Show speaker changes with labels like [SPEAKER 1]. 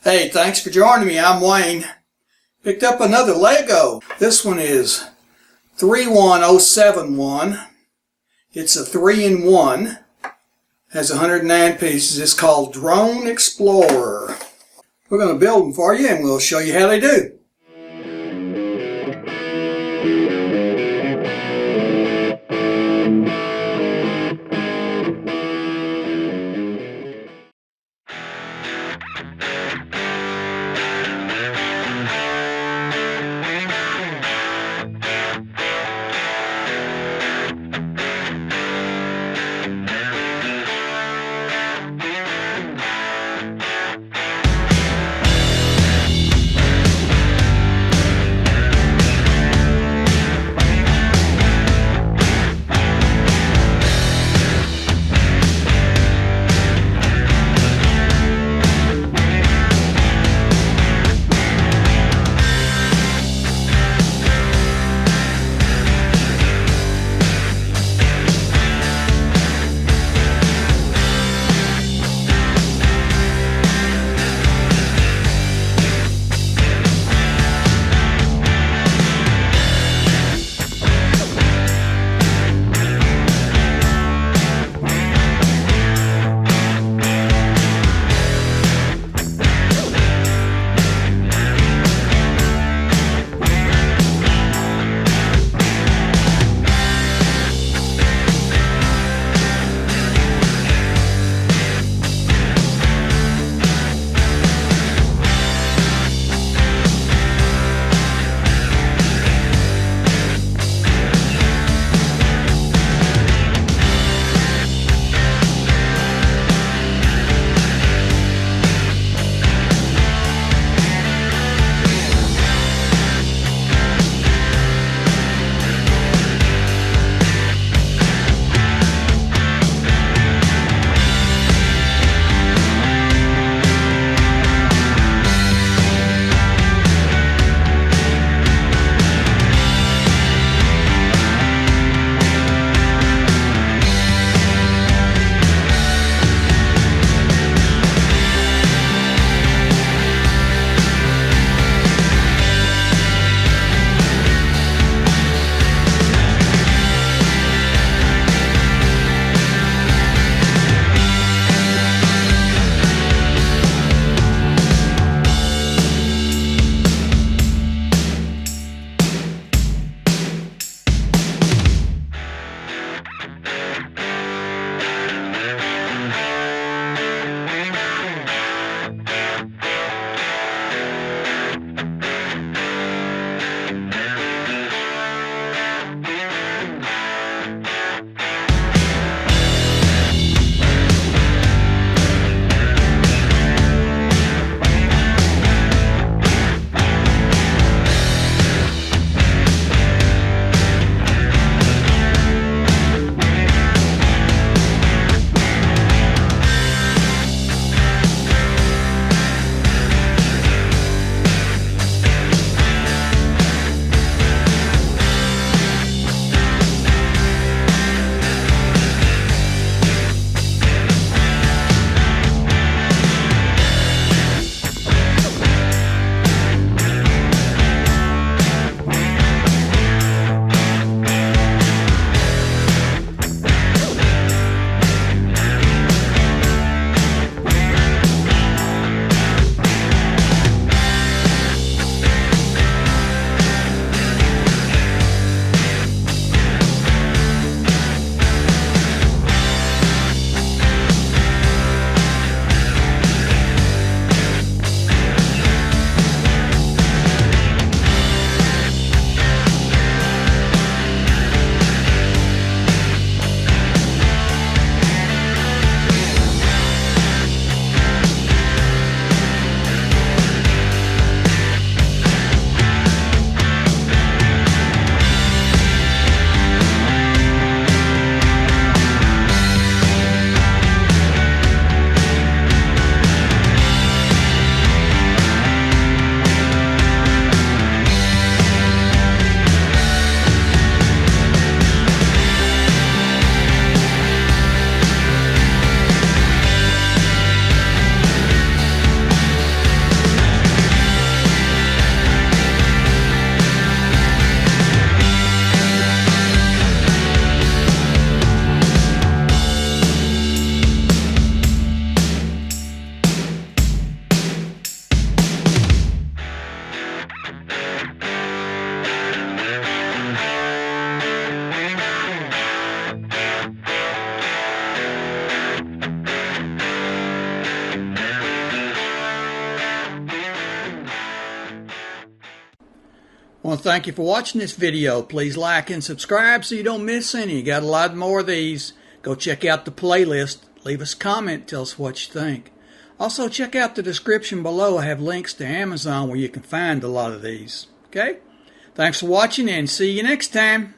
[SPEAKER 1] Hey, thanks for joining me. I'm Wayne. Picked up another Lego. This one is 31071. It's a 3-in-1. Has 109 pieces. It's called Drone Explorer. We're going to build them for you and we'll show you how they do. I want to thank you for watching this video. Please like and subscribe so you don't miss any. You got a lot more of these. Go check out the playlist. Leave us a comment. Tell us what you think. Also, check out the description below. I have links to Amazon where you can find a lot of these. Okay? Thanks for watching and see you next time.